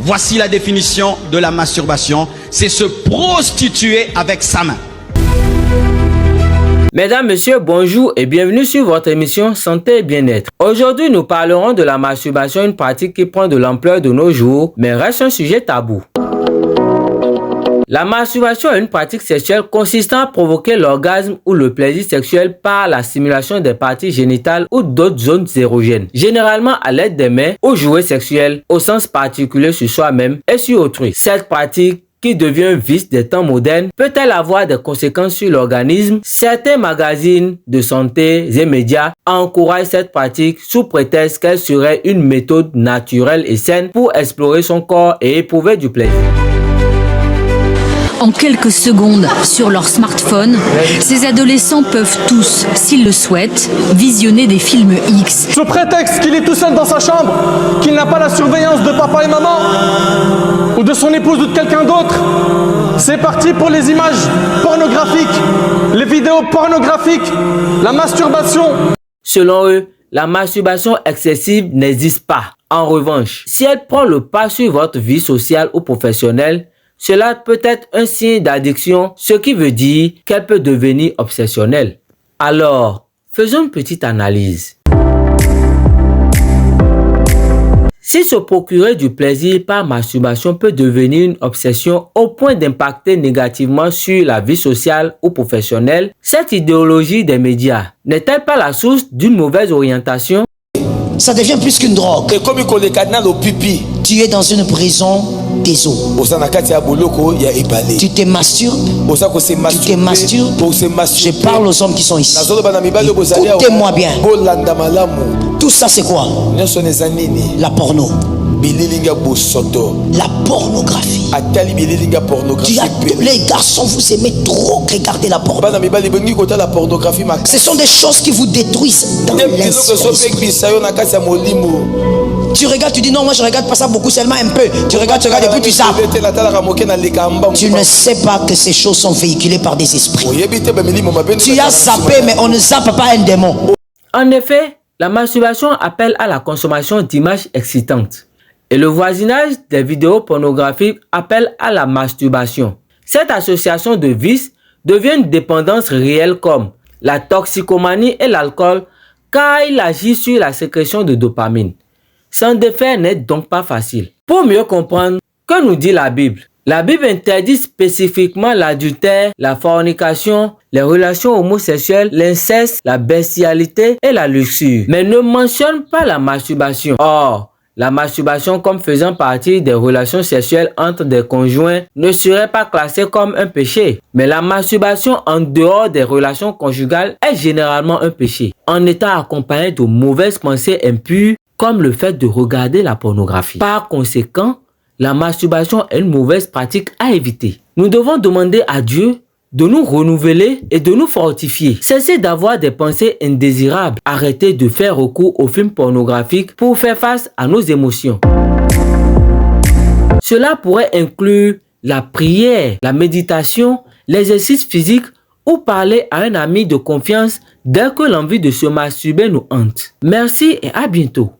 Voici la définition de la masturbation. C'est se prostituer avec sa main. Mesdames, Messieurs, bonjour et bienvenue sur votre émission Santé et Bien-être. Aujourd'hui, nous parlerons de la masturbation, une pratique qui prend de l'ampleur de nos jours, mais reste un sujet tabou. La masturbation est une pratique sexuelle consistant à provoquer l'orgasme ou le plaisir sexuel par la stimulation des parties génitales ou d'autres zones érogènes, généralement à l'aide des mains ou jouets sexuels au sens particulier sur soi-même et sur autrui. Cette pratique, qui devient un vice des temps modernes, peut-elle avoir des conséquences sur l'organisme? Certains magazines de santé et médias encouragent cette pratique sous prétexte qu'elle serait une méthode naturelle et saine pour explorer son corps et éprouver du plaisir. En quelques secondes, sur leur smartphone, ces adolescents peuvent tous, s'ils le souhaitent, visionner des films X. Sous prétexte qu'il est tout seul dans sa chambre, qu'il n'a pas la surveillance de papa et maman, ou de son épouse ou de quelqu'un d'autre, c'est parti pour les images pornographiques, les vidéos pornographiques, la masturbation. Selon eux, la masturbation excessive n'existe pas. En revanche, si elle prend le pas sur votre vie sociale ou professionnelle, cela peut être un signe d'addiction, ce qui veut dire qu'elle peut devenir obsessionnelle. Alors, faisons une petite analyse. Si se procurer du plaisir par masturbation peut devenir une obsession au point d'impacter négativement sur la vie sociale ou professionnelle, cette idéologie des médias n'est-elle pas la source d'une mauvaise orientation? Ça devient plus qu'une drogue. Et comme il cardinal au pipi, tu es dans une prison des os. Tu te masturbes. Tu te masturbes. Je parle aux hommes qui sont ici. Écoutez-moi bien. Tout ça c'est quoi? La porno. La pornographie. Les garçons, vous aimez trop regarder la porno. Ce sont des choses qui vous détruisent dans l'esprit. Tu regardes, tu dis non, moi je regarde pas ça beaucoup, seulement un peu. Tu regardes et puis tu zappes. Tu ne sais pas que ces choses sont véhiculées par des esprits. Tu as zappé, mais on ne zappe pas un démon. En effet, la masturbation appelle à la consommation d'images excitantes. Et le voisinage des vidéos pornographiques appelle à la masturbation. Cette association de vices devient une dépendance réelle comme la toxicomanie et l'alcool, car il agit sur la sécrétion de dopamine. S'en défaire n'est donc pas facile. Pour mieux comprendre, que nous dit la Bible? La Bible interdit spécifiquement l'adultère, la fornication, les relations homosexuelles, l'inceste, la bestialité et la luxure, mais ne mentionne pas la masturbation. Or, la masturbation comme faisant partie des relations sexuelles entre des conjoints ne serait pas classée comme un péché. Mais la masturbation en dehors des relations conjugales est généralement un péché, en étant accompagnée de mauvaises pensées impures comme le fait de regarder la pornographie. Par conséquent, la masturbation est une mauvaise pratique à éviter. Nous devons demander à Dieu de nous renouveler et de nous fortifier. Cessez d'avoir des pensées indésirables. Arrêtez de faire recours aux films pornographiques pour faire face à nos émotions. Cela pourrait inclure la prière, la méditation, l'exercice physique ou parler à un ami de confiance dès que l'envie de se masturber nous hante. Merci et à bientôt.